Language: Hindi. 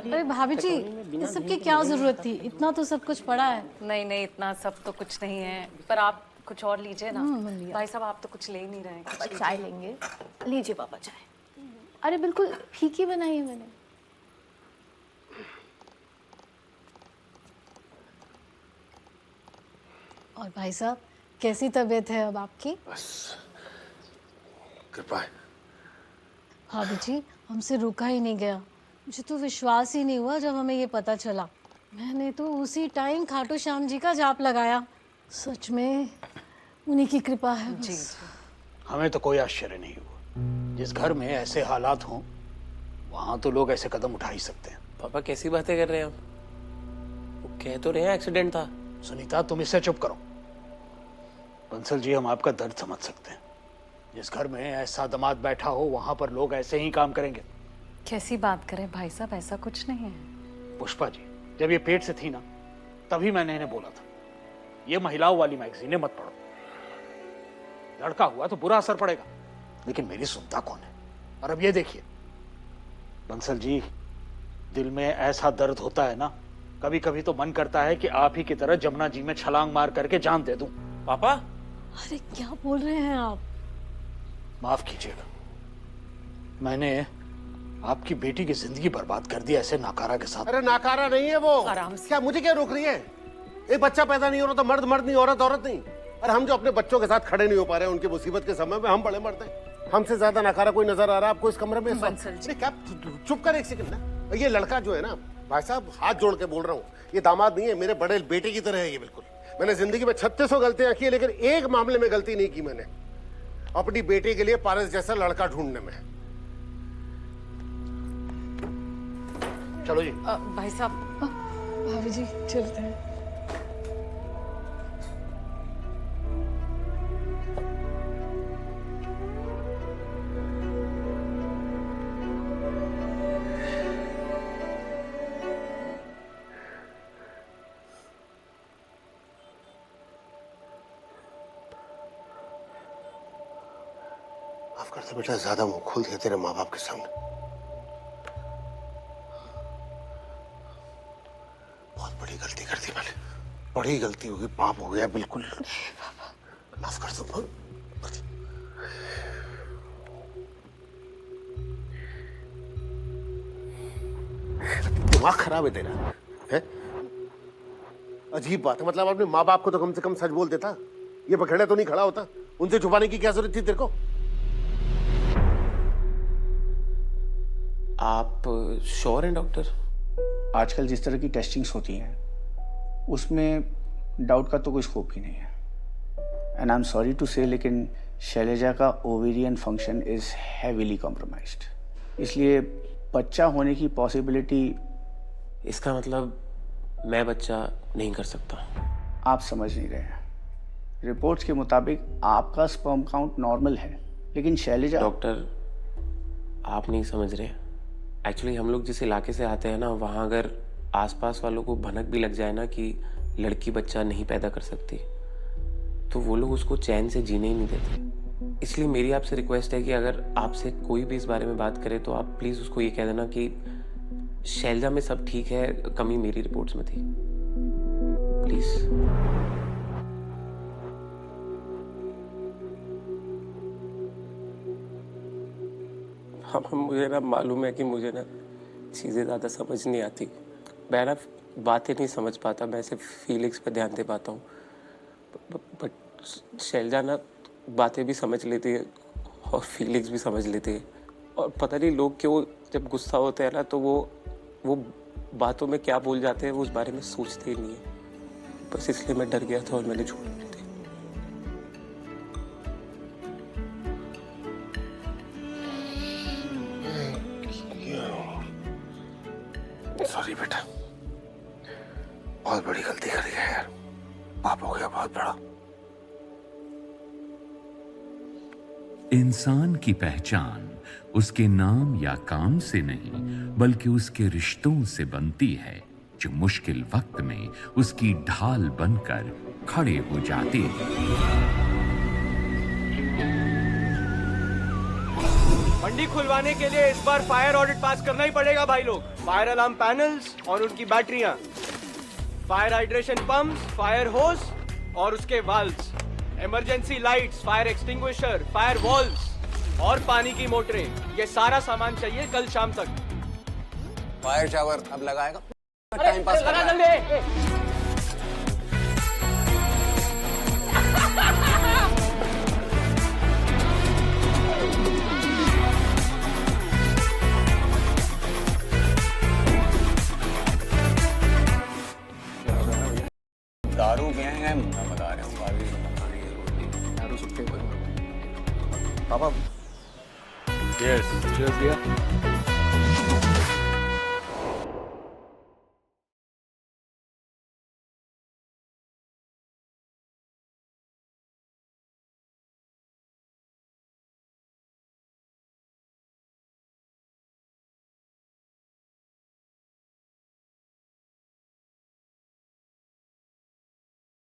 अरे भाभी जी, इस सब की क्या जरूरत थी? इतना तो सब कुछ पड़ा है। नहीं नहीं, इतना सब तो कुछ नहीं है, पर आप कुछ और लीजिए ना। भाई साहब आप तो कुछ ले ही नहीं रहे। चाय लेंगे? लीजिए पापा चाय। अरे बिल्कुल फीकी बनाई है मैंने। और भाई साहब कैसी तबीयत है अब आपकी? बस कृपा है। भाभी जी हमसे रुका ही नहीं गया। मुझे तो विश्वास ही नहीं हुआ जब हमें ये पता चला। मैंने तो उसी टाइम खाटू श्याम जी का जाप लगाया। सच में उन्हीं की कृपा है बस। जी हमें तो कोई आश्चर्य नहीं हुआ। जिस घर में ऐसे हालात हों वहां तो लोग ऐसे कदम उठा ही सकते हैं। पापा कैसी बातें कर रहे हैं आप? वो कह तो रहे हैं एक्सीडेंट था। सुनीता तुम इससे चुप करो। बंसल जी हम आपका दर्द समझ सकते हैं। जिस घर में ऐसा दामाद बैठा हो वहां पर लोग ऐसे ही काम करेंगे। कैसी बात करें भाई साहब, ऐसा कुछ नहीं है। पुष्पा जी जब ये पेट से थी ना तभी मैंने इन्हें बोला था ये महिलाओं वाली मैगजीनें मत पढ़ो। लड़का हुआ तो बुरा असर पड़ेगा, लेकिन मेरी सुनता कौन है। और अब ये देखिए बंसल जी, दिल में ऐसा दर्द होता है ना, कभी कभी तो मन करता है कि आप ही की तरह जमुना जी में छलांग मार करके जान दे दूं। पापा अरे क्या बोल रहे हैं आप? माफ कीजिएगा, मैंने आपकी बेटी की जिंदगी बर्बाद कर दी ऐसे नाकारा के साथ। अरे नाकारा नहीं है वो। आराम से। क्या मुझे क्या रोक रही है? एक बच्चा पैदा नहीं हो रहा तो मर्द मर्द नहीं, औरत औरत नहीं। और हम जो अपने बच्चों के साथ खड़े नहीं हो पा रहे हैं उनकी मुसीबत के समय में हम बड़े मरते हैं। हमसे ज्यादा नाकारा कोई नजर आ रहा है आपको इस कमरे में? बंसल जी। क्या चुप कर एक सेकंड ना। ये लड़का जो है ना भाई साहब, हाथ जोड़ के बोल रहा हूँ, ये दामाद नहीं है, मेरे बड़े बेटे की तरह है ये बिल्कुल। मैंने जिंदगी में 3600 गलतियां की है, लेकिन एक मामले में गलती नहीं की मैंने, अपनी बेटी के लिए पारस जैसा लड़का ढूंढने में। चलो जी। भाई साहब भाभी जी चलते हैं। माफ कर दे बेटा, ज्यादा मुंह खोल दिया तेरे माँ बाप के सामने। बहुत बड़ी गलती कर दी मैंने, बड़ी गलती होगी, पाप हो गया बिल्कुल। माफ कर दो। दिमाग खराब है तेरा है? अजीब बात है, मतलब अपने माँ बाप को तो कम से कम सच बोल देता। ये बखेड़े तो नहीं खड़ा होता, उनसे छुपाने की क्या जरूरत थी तेरे को? आप श्योर हैं डॉक्टर? आजकल जिस तरह की टेस्टिंग्स होती हैं उसमें डाउट का तो कोई स्कोप ही नहीं है। And I am sorry to say, लेकिन शैलजा का ovarian function is heavily compromised, इसलिए बच्चा होने की पॉसिबिलिटी। इसका मतलब मैं बच्चा नहीं कर सकता? आप समझ नहीं रहे हैं। रिपोर्ट्स के मुताबिक आपका स्पर्म काउंट नॉर्मल है, लेकिन शैलजा। डॉक्टर आप नहीं समझ रहे। एक्चुअली हम लोग जिस इलाके से आते हैं ना, वहाँ अगर आसपास वालों को भनक भी लग जाए ना कि लड़की बच्चा नहीं पैदा कर सकती, तो वो लोग उसको चैन से जीने ही नहीं देते। इसलिए मेरी आपसे रिक्वेस्ट है कि अगर आपसे कोई भी इस बारे में बात करे तो आप प्लीज़ उसको ये कह देना कि शैलजा में सब ठीक है, कमी मेरी रिपोर्ट्स में थी। प्लीज़। हाँ मुझे ना मालूम है कि मुझे ना चीज़ें ज़्यादा समझ नहीं आती, मैं ना बातें नहीं समझ पाता, मैं सिर्फ फीलिंग्स पे ध्यान दे पाता हूँ। बट शैलजा ना बातें भी समझ लेती है और फीलिंग्स भी समझ लेती है। और पता नहीं लोग क्यों जब गुस्सा होते हैं ना तो वो बातों में क्या बोल जाते हैं वो उस बारे में सोचते ही नहीं है। बस इसलिए मैं डर गया था और मैंने छोड़ दी थी। सॉरी बेटा, बहुत बड़ी गलती कर गया यार, पाप हो गया बहुत बड़ा। इंसान की पहचान उसके नाम या काम से नहीं बल्कि उसके रिश्तों से बनती है, जो मुश्किल वक्त में उसकी ढाल बनकर खड़े हो जाते हैं। मंडी खुलवाने के लिए इस बार फायर ऑडिट पास करना ही पड़ेगा भाई लोग। फायर अलार्म पैनल्स और उनकी बैटरियां, फायर हाइड्रेशन पंप्स, फायर होस और उसके valves, emergency lights, fire extinguisher, fire walls और पानी की मोटरें, ये सारा सामान चाहिए कल शाम तक। फायर शावर अब लगाएगा, टाइम पास कर रहा है। दारू पिए हैं, मैं बता रहा हूँ दारू सुट्टे पापा। यस, चीयर्स भैया।